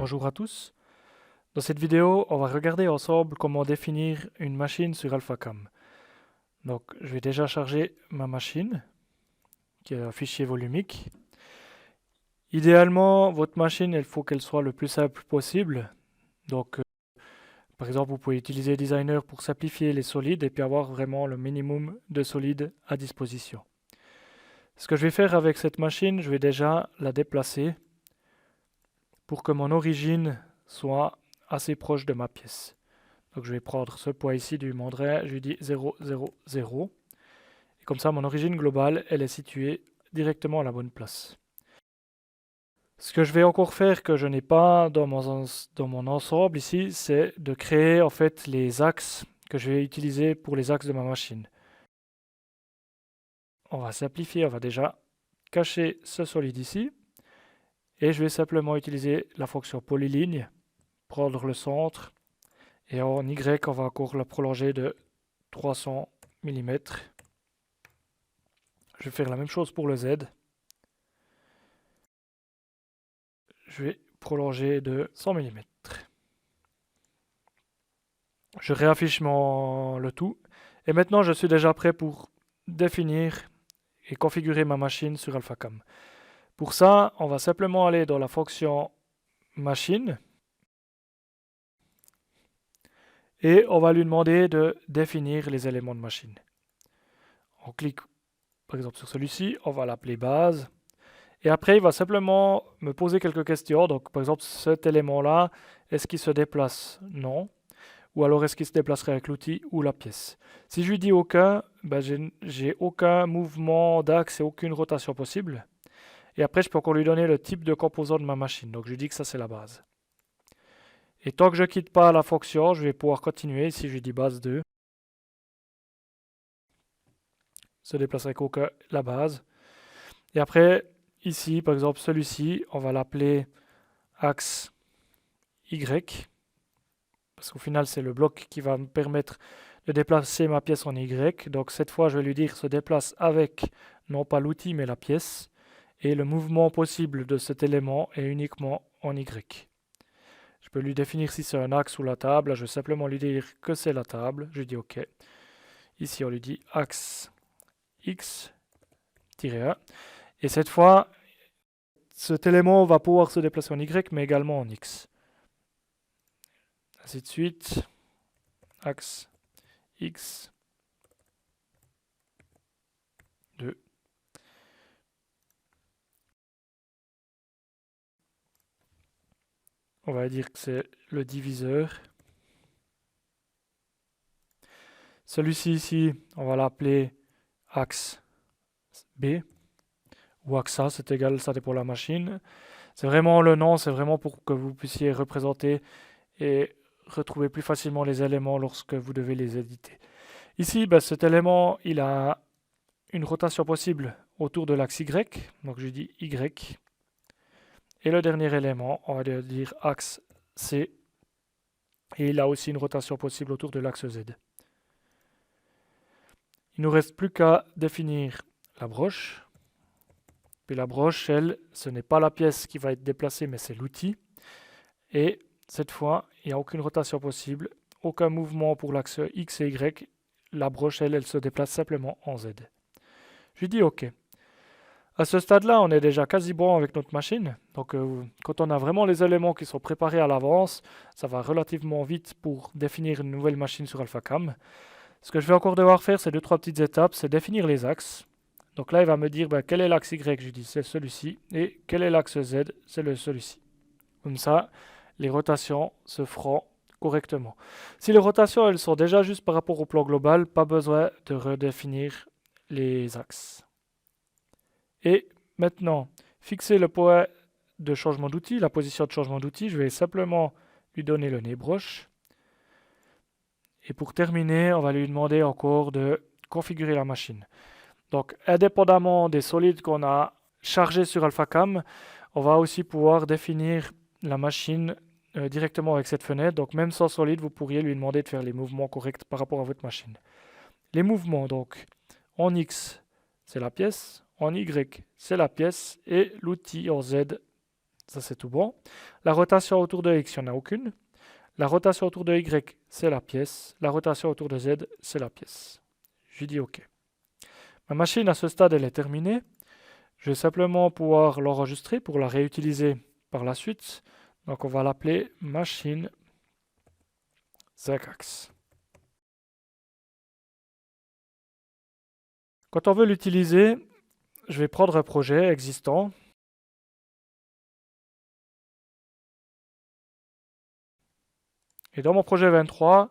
Bonjour à tous. Dans cette vidéo, on va regarder ensemble comment définir une machine sur AlphaCam. Donc, je vais déjà charger ma machine, qui est un fichier volumique. Idéalement, votre machine, il faut qu'elle soit le plus simple possible. Donc, par exemple, vous pouvez utiliser Designer pour simplifier les solides et puis avoir vraiment le minimum de solides à disposition. Ce que je vais faire avec cette machine, je vais déjà la déplacer pour que mon origine soit assez proche de ma pièce. Donc je vais prendre ce poids ici du mandrin, je lui dis 0, 0, 0. Et comme ça, mon origine globale, elle est située directement à la bonne place. Ce que je vais encore faire que je n'ai pas dans mon ensemble ici, c'est de créer en fait les axes que je vais utiliser pour les axes de ma machine. On va simplifier, on va déjà cacher ce solide ici. Et je vais simplement utiliser la fonction polyligne, prendre le centre. Et en Y, on va encore la prolonger de 300 mm. Je vais faire la même chose pour le Z. Je vais prolonger de 100 mm. Je réaffiche le tout. Et maintenant, je suis déjà prêt pour définir et configurer ma machine sur AlphaCam. Pour ça, on va simplement aller dans la fonction machine. Et on va lui demander de définir les éléments de machine. On clique par exemple sur celui-ci, on va l'appeler base. Et après, il va simplement me poser quelques questions. Donc, par exemple, cet élément-là, est-ce qu'il se déplace? Non. Ou alors, est-ce qu'il se déplacerait avec l'outil ou la pièce? Si je lui dis aucun, ben, j'ai aucun mouvement d'axe et aucune rotation possible. Et après, je peux encore lui donner le type de composant de ma machine. Donc, je lui dis que ça, c'est la base. Et tant que je ne quitte pas la fonction, je vais pouvoir continuer. Ici, je lui dis base 2. Se déplace avec aucun, la base. Et après, ici, par exemple, celui-ci, on va l'appeler axe Y, parce qu'au final, c'est le bloc qui va me permettre de déplacer ma pièce en Y. Donc cette fois, je vais lui dire se déplace avec, non pas l'outil, mais la pièce. Et le mouvement possible de cet élément est uniquement en Y. Je peux lui définir si c'est un axe ou la table. Là, je vais simplement lui dire que c'est la table. Je dis OK. Ici, on lui dit axe X-1. Et cette fois, cet élément va pouvoir se déplacer en Y, mais également en X. Ainsi de suite. Axe X 2. On va dire que c'est le diviseur. Celui-ci ici, on va l'appeler axe B. Ou axe A, c'est égal, ça dépend de la machine. C'est vraiment le nom, c'est vraiment pour que vous puissiez représenter et retrouver plus facilement les éléments lorsque vous devez les éditer. Ici, ben, cet élément, il a une rotation possible autour de l'axe Y. Donc je dis Y. Et le dernier élément, on va dire axe C. Et il a aussi une rotation possible autour de l'axe Z. Il ne nous reste plus qu'à définir la broche. Puis la broche, elle, ce n'est pas la pièce qui va être déplacée, mais c'est l'outil. Et cette fois, il n'y a aucune rotation possible, aucun mouvement pour l'axe X et Y. La broche, elle se déplace simplement en Z. Je dis OK. À ce stade-là, on est déjà quasi bon avec notre machine. Donc, quand on a vraiment les éléments qui sont préparés à l'avance, ça va relativement vite pour définir une nouvelle machine sur AlphaCam. Ce que je vais encore devoir faire, c'est 2-3 petites étapes, c'est définir les axes. Donc là, il va me dire quel est l'axe Y, je dis c'est celui-ci, et quel est l'axe Z, c'est celui-ci. Comme ça, les rotations se feront correctement. Si les rotations elles sont déjà juste par rapport au plan global, pas besoin de redéfinir les axes. Et maintenant, fixer le point de changement d'outil, la position de changement d'outil, je vais simplement lui donner le nez broche. Et pour terminer, on va lui demander encore de configurer la machine. Donc, indépendamment des solides qu'on a chargés sur AlphaCam, on va aussi pouvoir définir la machine directement avec cette fenêtre. Donc, même sans solide, vous pourriez lui demander de faire les mouvements corrects par rapport à votre machine. Les mouvements, donc, en X, c'est la pièce. En Y, c'est la pièce. Et l'outil en Z, ça c'est tout bon. La rotation autour de X, il n'y en a aucune. La rotation autour de Y, c'est la pièce. La rotation autour de Z, c'est la pièce. Je dis OK. Ma machine à ce stade, elle est terminée. Je vais simplement pouvoir l'enregistrer pour la réutiliser par la suite. Donc on va l'appeler machine Z-axe. Quand on veut l'utiliser, je vais prendre un projet existant. Et dans mon projet 23,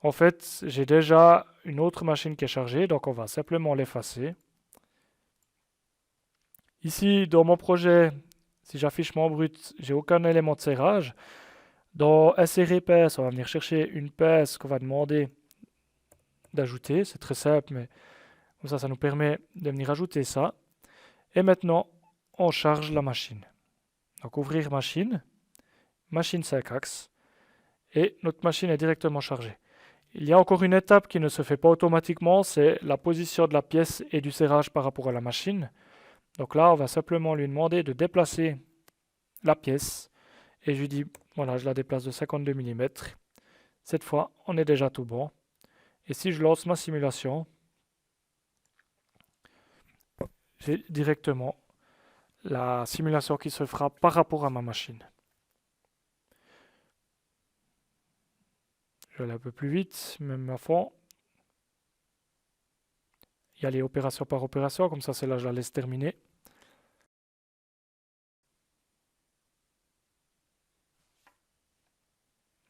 en fait, j'ai déjà une autre machine qui est chargée, donc on va simplement l'effacer. Ici, dans mon projet, si j'affiche mon brut, j'ai aucun élément de serrage. Dans insérer pièce, on va venir chercher une pièce qu'on va demander d'ajouter. C'est très simple, mais comme ça nous permet de venir ajouter ça. Et maintenant, on charge la machine. Donc ouvrir machine, machine 5 axes, et notre machine est directement chargée. Il y a encore une étape qui ne se fait pas automatiquement, c'est la position de la pièce et du serrage par rapport à la machine. Donc là, on va simplement lui demander de déplacer la pièce. Et je lui dis, voilà, je la déplace de 52 mm. Cette fois, on est déjà tout bon. Et si je lance ma simulation, j'ai directement la simulation qui se fera par rapport à ma machine. Je vais aller un peu plus vite, même à fond. Y aller opération par opération, comme ça celle-là je la laisse terminer.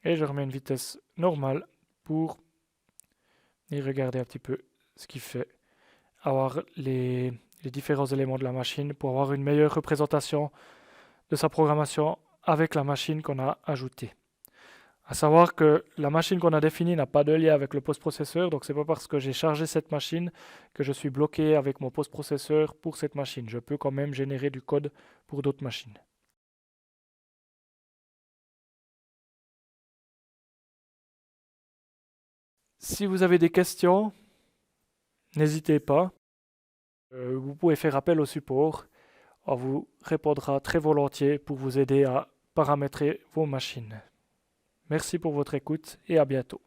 Et je remets une vitesse normale pour y regarder un petit peu ce qu'il fait. Avoir les différents éléments de la machine pour avoir une meilleure représentation de sa programmation avec la machine qu'on a ajoutée. À savoir que la machine qu'on a définie n'a pas de lien avec le post-processeur, donc c'est pas parce que j'ai chargé cette machine que je suis bloqué avec mon post-processeur pour cette machine. Je peux quand même générer du code pour d'autres machines. Si vous avez des questions, n'hésitez pas. Vous pouvez faire appel au support. On vous répondra très volontiers pour vous aider à paramétrer vos machines. Merci pour votre écoute et à bientôt.